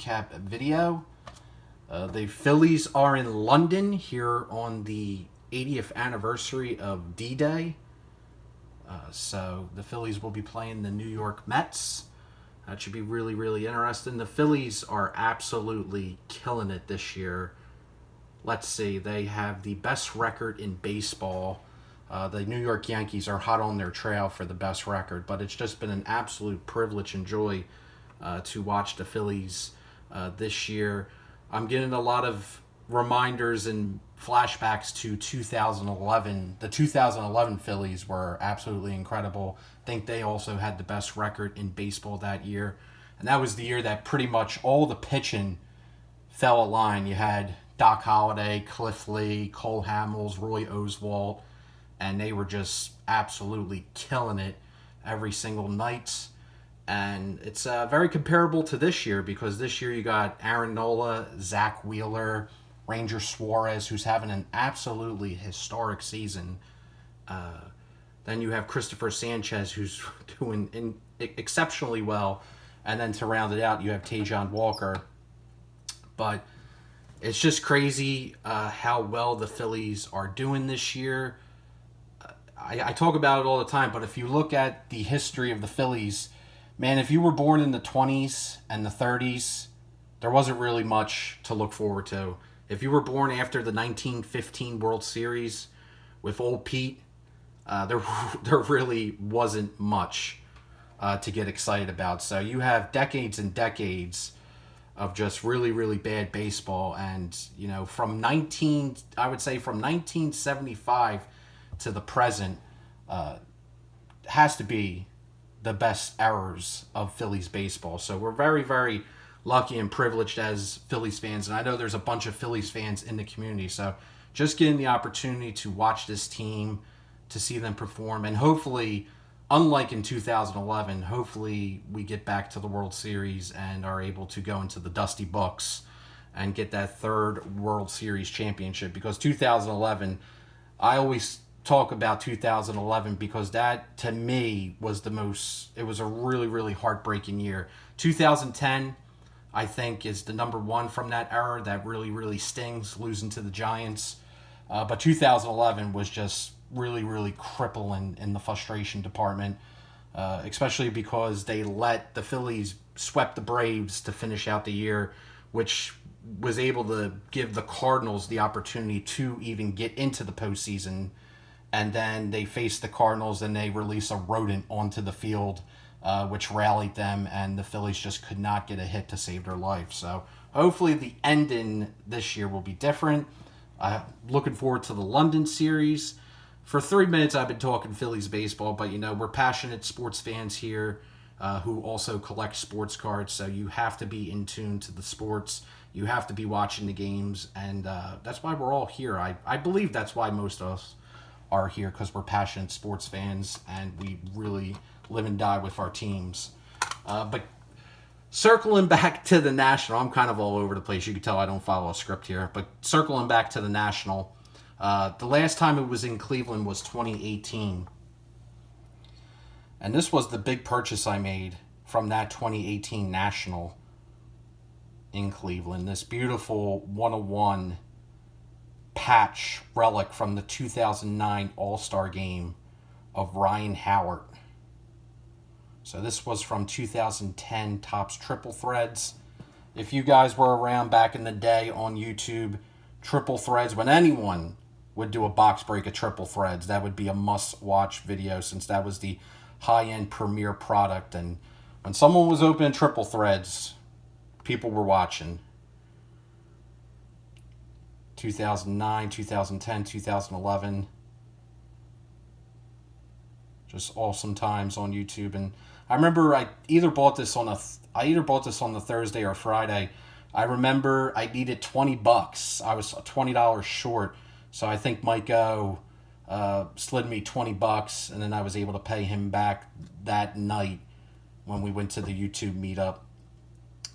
recap video. The Phillies are in London here on the 80th anniversary of D-Day. So the Phillies will be playing the New York Mets. That should be really, really interesting. The Phillies are absolutely killing it this year. Let's see, they have the best record in baseball. The New York Yankees are hot on their trail for the best record, but it's just been an absolute privilege and joy to watch the Phillies this year. I'm getting a lot of reminders and flashbacks to 2011. The 2011 Phillies were absolutely incredible. I think they also had the best record in baseball that year. And that was the year that pretty much all the pitching fell a line. You had Doc Holliday, Cliff Lee, Cole Hamels, Roy Oswalt, and they were just absolutely killing it every single night. And it's very comparable to this year, because this year you got Aaron Nola, Zach Wheeler, Ranger Suarez, who's having an absolutely historic season. Then you have Christopher Sanchez, who's doing exceptionally well. And then to round it out, you have Tajon Walker. But it's just crazy how well the Phillies are doing this year. I talk about it all the time, but if you look at the history of the Phillies, man, if you were born in the 20s and the 30s, there wasn't really much to look forward to. If you were born after the 1915 World Series with old Pete, there really wasn't much to get excited about. So you have decades and decades of just really, really bad baseball. And, you know, from 1975 to the present, has to be the best eras of Phillies baseball. So we're very, very lucky and privileged as Phillies fans. And I know there's a bunch of Phillies fans in the community. So just getting the opportunity to watch this team, to see them perform, and hopefully, unlike in 2011, hopefully we get back to the World Series and are able to go into the dusty books and get that third World Series championship. Because 2011, I always talk about 2011 because that, to me, was it was a really, really heartbreaking year. 2010, I think, is the number one from that era that really, really stings, losing to the Giants. But 2011 was just really, really crippling in the frustration department, especially because they let the Phillies swept the Braves to finish out the year, which was able to give the Cardinals the opportunity to even get into the postseason. And then they faced the Cardinals and they released a rodent onto the field, which rallied them, and the Phillies just could not get a hit to save their life. So hopefully the ending this year will be different. Looking forward to the London series. For 3 minutes, I've been talking Phillies baseball, but, you know, we're passionate sports fans here who also collect sports cards, so you have to be in tune to the sports. You have to be watching the games, and that's why we're all here. I believe that's why most of us are here, because we're passionate sports fans and we really live and die with our teams. But circling back to the National, I'm kind of all over the place. You can tell I don't follow a script here. But circling back to the National, the last time it was in Cleveland was 2018. And this was the big purchase I made from that 2018 National in Cleveland. This beautiful 101 patch relic from the 2009 All-Star game of Ryan Howard. So this was from 2010 Topps Triple Threads. If you guys were around back in the day on YouTube, Triple Threads, when anyone would do a box break of Triple Threads, that would be a must-watch video, since that was the high-end premier product. And when someone was opening Triple Threads, people were watching. 2009, 2010, 2011. Just awesome times on YouTube. And I remember I either bought this on the Thursday or Friday. I remember I needed $20. I was $20 short. So I think Mike O slid me $20, and then I was able to pay him back that night when we went to the YouTube meetup.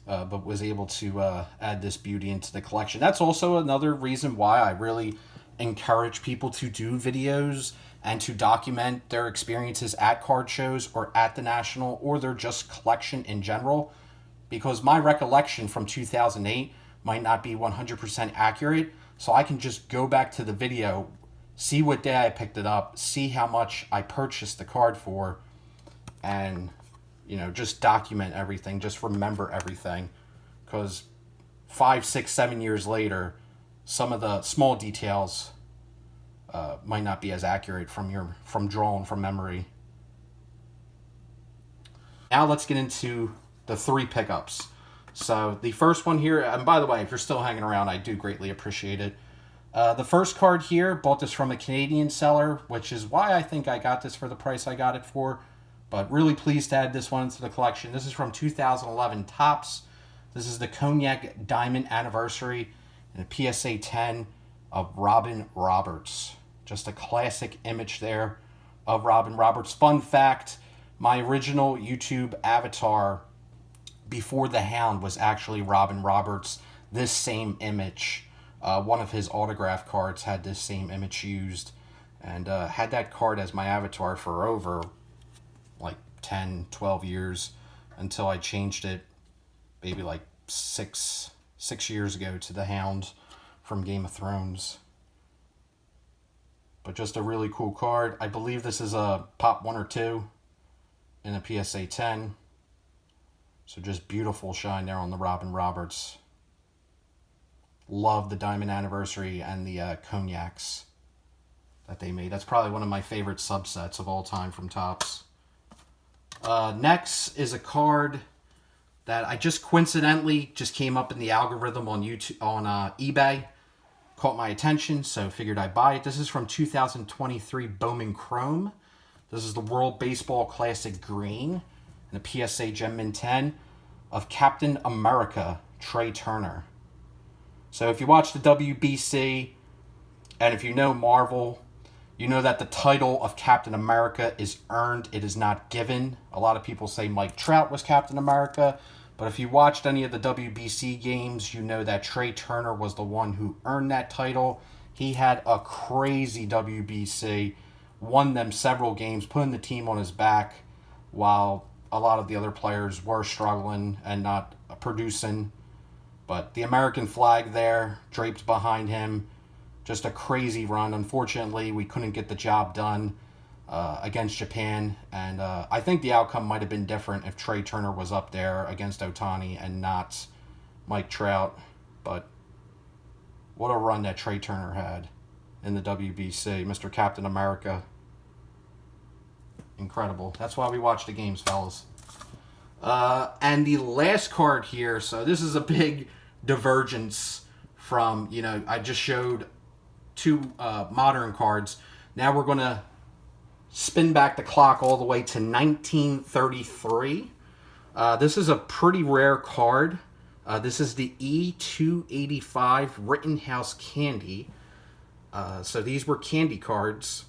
But was able to add this beauty into the collection. That's also another reason why I really encourage people to do videos and to document their experiences at card shows or at the National, or their just collection in general, because my recollection from 2008 might not be 100% accurate. So I can just go back to the video, see what day I picked it up, see how much I purchased the card for, and, just document everything, just remember everything. Because 5, 6, 7 years later, some of the small details might not be as accurate from drawing from memory. Now let's get into the 3 pickups. So the first one here, and by the way, if you're still hanging around, I do greatly appreciate it. The first card here, bought this from a Canadian seller, which is why I think I got this for the price I got it for. But really pleased to add this one into the collection. This is from 2011 Topps. This is the Cognac Diamond Anniversary and a PSA 10 of Robin Roberts. Just a classic image there of Robin Roberts. Fun fact, my original YouTube avatar before the Hound was actually Robin Roberts. This same image, one of his autograph cards had this same image used, and had that card as my avatar for over like 10, 12 years until I changed it maybe like six years ago to the Hound from Game of Thrones. But just a really cool card. I believe this is a Pop 1 or 2 in a PSA 10. So just beautiful shine there on the Robin Roberts. Love the Diamond Anniversary and the Cognacs that they made. That's probably one of my favorite subsets of all time from Topps. Next is a card that I just coincidentally just came up in the algorithm on YouTube, on eBay. Caught my attention, so figured I'd buy it. This is from 2023 Bowman Chrome. This is the World Baseball Classic Green and a PSA Gem Mint 10 of Captain America, Trey Turner. So if you watch the WBC, and if you know Marvel, you know that the title of Captain America is earned. It is not given. A lot of people say Mike Trout was Captain America. But if you watched any of the WBC games, you know that Trey Turner was the one who earned that title. He had a crazy WBC, won them several games, putting the team on his back, while a lot of the other players were struggling and not producing. But the American flag there, draped behind him, just a crazy run. Unfortunately, we couldn't get the job done against Japan, and I think the outcome might have been different if Trey Turner was up there against Ohtani and not Mike Trout. But what a run that Trey Turner had in the WBC. Mr. Captain America. Incredible. That's why we watch the games, fellas. And the last card here, so this is a big divergence from, I just showed 2 modern cards. Now we're going to spin back the clock all the way to 1933. This is a pretty rare card. This is the E285 Rittenhouse Candy. So these were candy cards.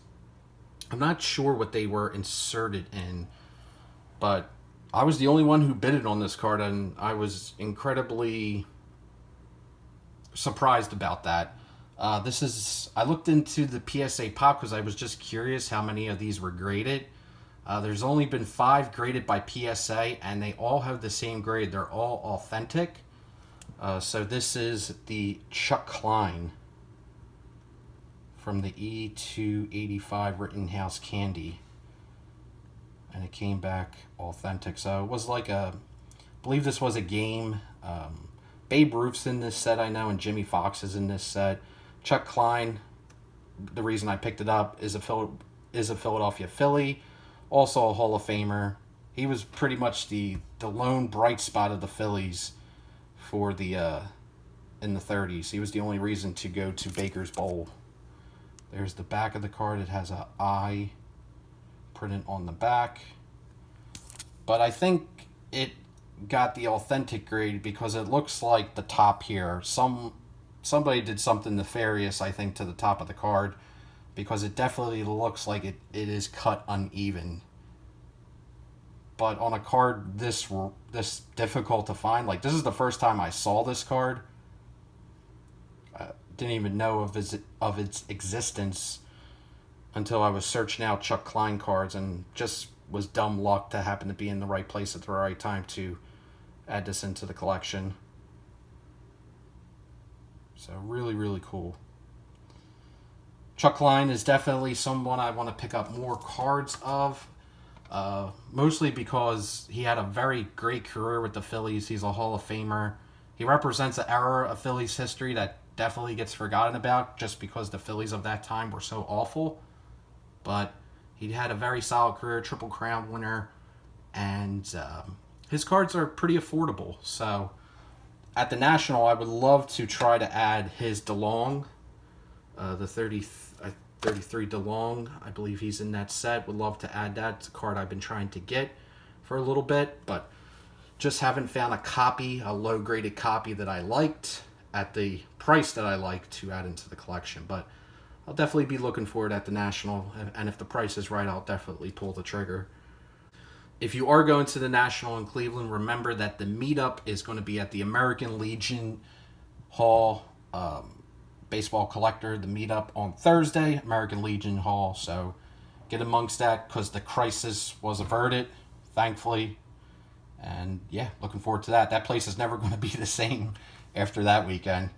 I'm not sure what they were inserted in, but I was the only one who bidded on this card, and I was incredibly surprised about that. I looked into the PSA Pop because I was just curious how many of these were graded. There's only been 5 graded by PSA, and they all have the same grade. They're all authentic. So this is the Chuck Klein from the E285 Rittenhouse Candy. And it came back authentic. So it was like I believe this was a game. Babe Ruth's in this set, I know, and Jimmy Fox is in this set. Chuck Klein, the reason I picked it up, is a Philadelphia Philly, also a Hall of Famer. He was pretty much the lone bright spot of the Phillies for in the 30s. He was the only reason to go to Baker's Bowl. There's the back of the card. It has an eye printed on the back. But I think it got the authentic grade because it looks like the top here. Somebody did something nefarious, I think, to the top of the card, because it definitely looks like it is cut uneven. But on a card this difficult to find, like this is the first time I saw this card. Didn't even know of its existence until I was searching out Chuck Klein cards, and just was dumb luck to happen to be in the right place at the right time to add this into the collection. So really, really cool. Chuck Klein is definitely someone I want to pick up more cards of. Mostly because he had a very great career with the Phillies. He's a Hall of Famer. He represents an era of Phillies history that definitely gets forgotten about just because the Phillies of that time were so awful. But he had a very solid career, Triple Crown winner, and his cards are pretty affordable. So at the National, I would love to try to add his DeLong, the 33 DeLong. I believe he's in that set. Would love to add that. It's a card I've been trying to get for a little bit, but just haven't found a low-graded copy that I liked at the price that I like to add into the collection. But I'll definitely be looking for it at the National, and if the price is right, I'll definitely pull the trigger. If you are going to the National in Cleveland, remember that the meetup is going to be at the American Legion Hall, Baseball Collector, the meetup on Thursday, American Legion Hall. So get amongst that because the crisis was averted, thankfully. And yeah, looking forward to that. That place is never going to be the same after that weekend.